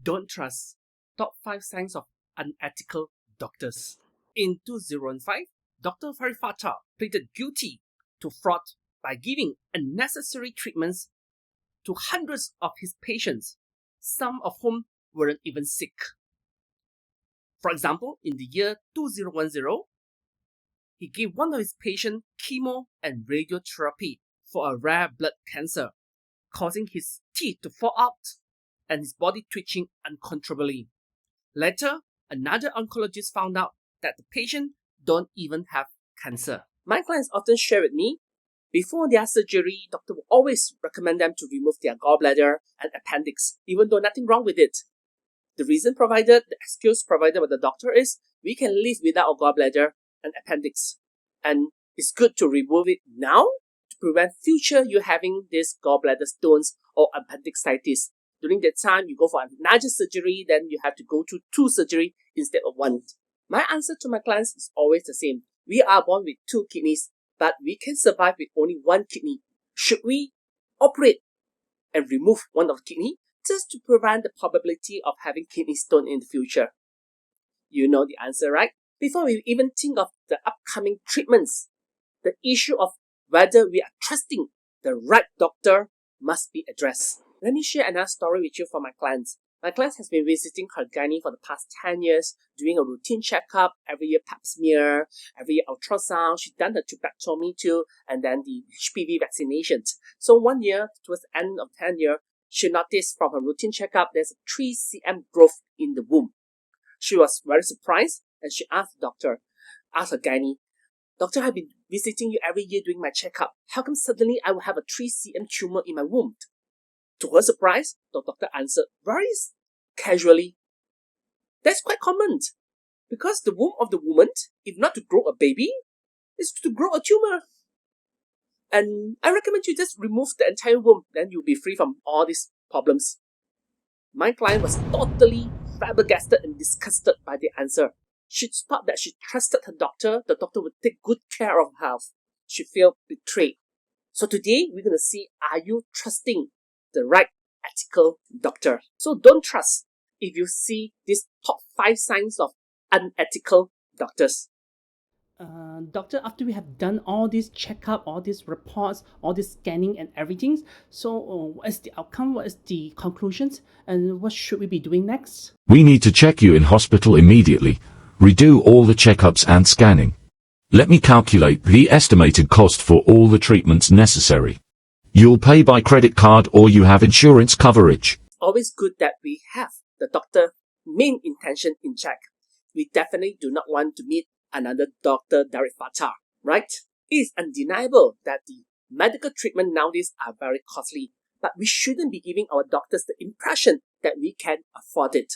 Don't trust. Top 5 signs of unethical doctors. In 2005, Dr. Farifata pleaded guilty to fraud by giving unnecessary treatments to hundreds of his patients, some of whom weren't even sick. For example, in the year 2010, he gave one of his patients chemo and radiotherapy for a rare blood cancer, causing his teeth to fall out and his body twitching uncontrollably. Later, another oncologist found out that the patient don't even have cancer. My clients often share with me, before their surgery, doctor will always recommend them to remove their gallbladder and appendix, even though nothing wrong with it. The reason provided, the excuse provided by the doctor is, we can live without a gallbladder and appendix. And it's good to remove it now to prevent future you having these gallbladder stones or appendicitis. During that time, you go for another surgery, then you have to go through 2 surgeries instead of 1. My answer to my clients is always the same. We are born with 2 kidneys, but we can survive with only 1 kidney. Should we operate and remove one of the kidney just to prevent the probability of having kidney stone in the future? You know the answer, right? Before we even think of the upcoming treatments, the issue of whether we are trusting the right doctor must be addressed. Let me share another story with you from my clients. My client has been visiting her gynae for the past 10 years, doing a routine checkup, every year pap smear, every year ultrasound. She's done her tubectomy too, and then the HPV vaccinations. So 1 year, towards the end of 10 year, she noticed from her routine checkup there's a 3 cm growth in the womb. She was very surprised and she asked her gynae, Doctor, I've been visiting you every year doing my checkup. How come suddenly I will have a 3 cm tumor in my womb? To her surprise, the doctor answered very casually, that's quite common, because the womb of the woman, if not to grow a baby, is to grow a tumor. And I recommend you just remove the entire womb, then you'll be free from all these problems. My client was totally flabbergasted and disgusted by the answer. She thought that she trusted her doctor, the doctor would take good care of her health. She felt betrayed. So today, we're going to see, are you trusting the right ethical doctor? So don't trust if you see these top 5 signs of unethical doctors. Doctor, after we have done all this checkup, all these reports, all this scanning and everything, so what is the outcome, what is the conclusions, and what should we be doing next? We need to check you in hospital immediately. Redo all the checkups and scanning. Let me calculate the estimated cost for all the treatments necessary. You'll pay by credit card or you have insurance coverage. It's always good that we have the doctor's main intention in check. We definitely do not want to meet another Dr. Derek Fatah, right? It is undeniable that the medical treatment nowadays are very costly, but we shouldn't be giving our doctors the impression that we can afford it.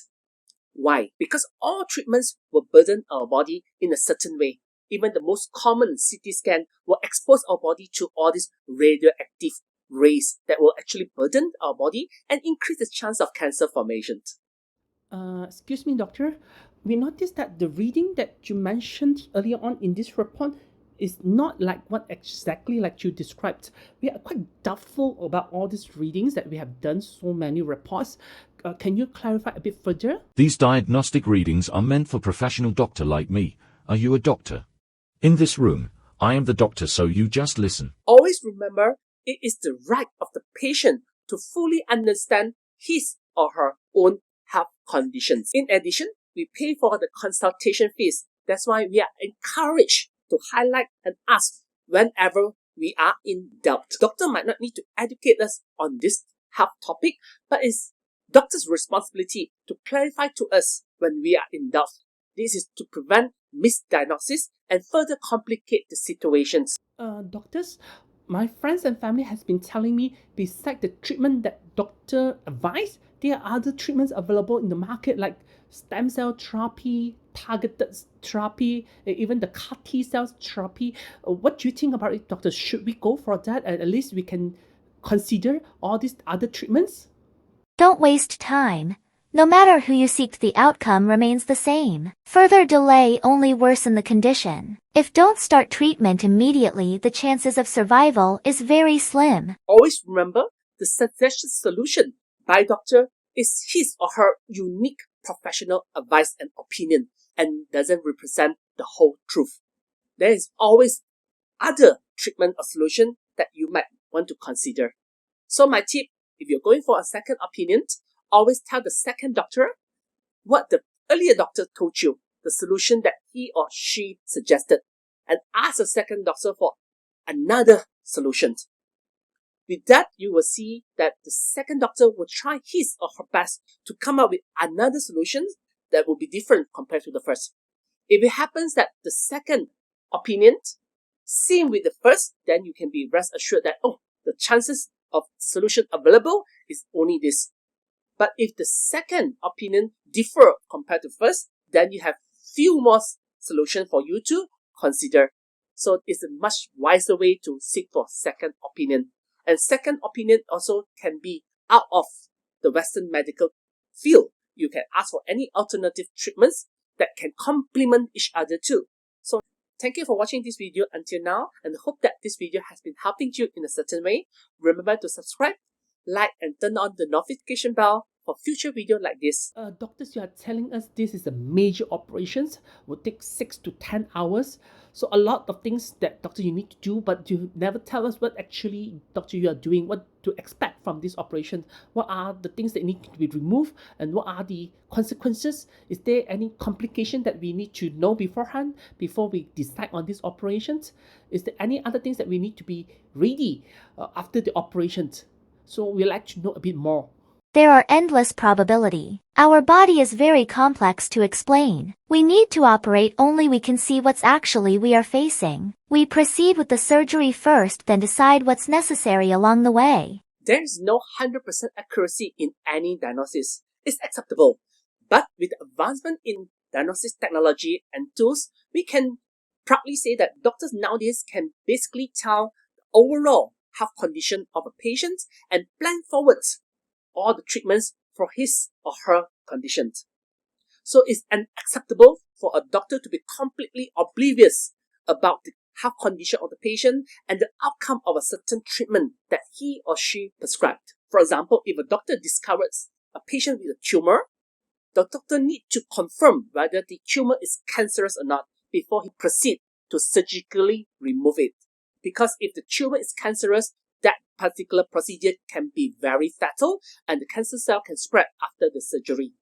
Why? Because all treatments will burden our body in a certain way. Even the most common CT scan will expose our body to all these radioactive rays that will actually burden our body and increase the chance of cancer formation. Excuse me, doctor. We noticed that the reading that you mentioned earlier on in this report is not like what exactly like you described. We are quite doubtful about all these readings that we have done so many reports. Can you clarify a bit further? These diagnostic readings are meant for professional doctor like me. Are you a doctor? In this room, I am the doctor, so you just listen. Always remember, it is the right of the patient to fully understand his or her own health conditions. In addition, we pay for the consultation fees. That's why we are encouraged to highlight and ask whenever we are in doubt. Doctor might not need to educate us on this health topic, but it's doctor's responsibility to clarify to us when we are in doubt. This is to prevent misdiagnosis and further complicate the situations. Doctors, my friends and family has been telling me, besides the treatment that doctor advised, there are other treatments available in the market like stem cell therapy, targeted therapy, even the CAR T cells therapy. What do you think about it, doctor? Should we go for that? At least we can consider all these other treatments? Don't waste time. No matter who you seek, the outcome remains the same. Further delay only worsen the condition. If don't start treatment immediately, the chances of survival is very slim. Always remember, the suggested solution by doctor is his or her unique professional advice and opinion and doesn't represent the whole truth. There is always other treatment or solution that you might want to consider. So my tip, if you're going for a second opinion, always tell the second doctor what the earlier doctor told you, the solution that he or she suggested, and ask the second doctor for another solution. With that, you will see that the second doctor will try his or her best to come up with another solution that will be different compared to the first. If it happens that the second opinion same with the first, then you can be rest assured that, the chances of solution available is only this. But if the second opinion differ compared to first, then you have few more solutions for you to consider. So it's a much wiser way to seek for second opinion. And second opinion also can be out of the Western medical field. You can ask for any alternative treatments that can complement each other too. So thank you for watching this video until now, and hope that this video has been helping you in a certain way. Remember to subscribe, like, and turn on the notification bell for future videos like this. Doctors, you are telling us this is a major operations, will take 6 to 10 hours. So a lot of things that doctor you need to do, but you never tell us what actually doctor you are doing, what to expect from this operation. What are the things that need to be removed and what are the consequences? Is there any complication that we need to know beforehand before we decide on these operations? Is there any other things that we need to be ready after the operations? So we'd like to know a bit more. There are endless probability. Our body is very complex to explain. We need to operate only we can see what's actually we are facing. We proceed with the surgery first, then decide what's necessary along the way. There is no 100% accuracy in any diagnosis. It's acceptable. But with advancement in diagnosis technology and tools, we can proudly say that doctors nowadays can basically tell the overall health condition of a patient and plan forward all the treatments for his or her conditions. So it's unacceptable for a doctor to be completely oblivious about the health condition of the patient and the outcome of a certain treatment that he or she prescribed. For example, if a doctor discovers a patient with a tumor, the doctor needs to confirm whether the tumor is cancerous or not before he proceeds to surgically remove it. Because if the tumor is cancerous, that particular procedure can be very fatal and the cancer cell can spread after the surgery.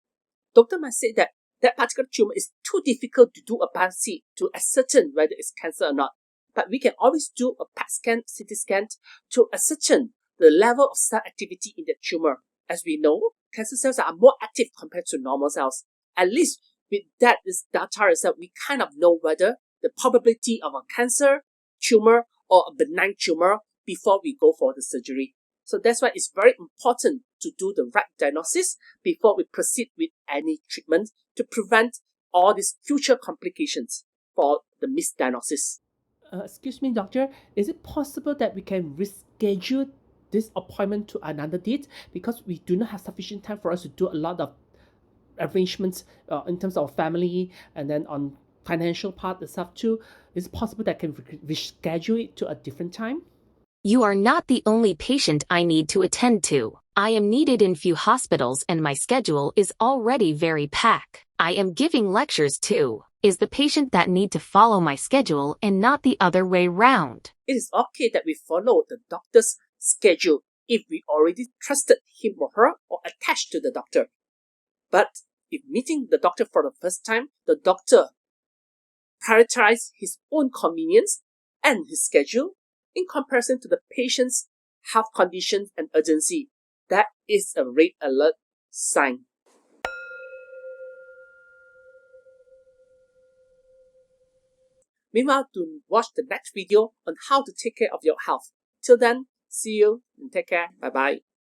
Doctor might say that that particular tumor is too difficult to do a biopsy to ascertain whether it's cancer or not. But we can always do a PET scan, CT scan to ascertain the level of cell activity in the tumor. As we know, cancer cells are more active compared to normal cells. At least with that data itself, we kind of know whether the probability of a cancer tumor or a benign tumor before we go for the surgery. So that's why it's very important to do the right diagnosis before we proceed with any treatment to prevent all these future complications for the misdiagnosis. Excuse me, doctor, is it possible that we can reschedule this appointment to another date because we do not have sufficient time for us to do a lot of arrangements in terms of family and then on financial part itself too? Is it possible that I can reschedule it to a different time? You are not the only patient I need to attend to. I am needed in few hospitals and my schedule is already very packed. I am giving lectures too. Is the patient that need to follow my schedule and not the other way round? It is okay that we follow the doctor's schedule if we already trusted him or her or attached to the doctor. But if meeting the doctor for the first time, the doctor prioritizes his own convenience and his schedule in comparison to the patient's health conditions and urgency. That is a red alert sign. Meanwhile, to watch the next video on how to take care of your health. Till then, see you and take care. Bye bye.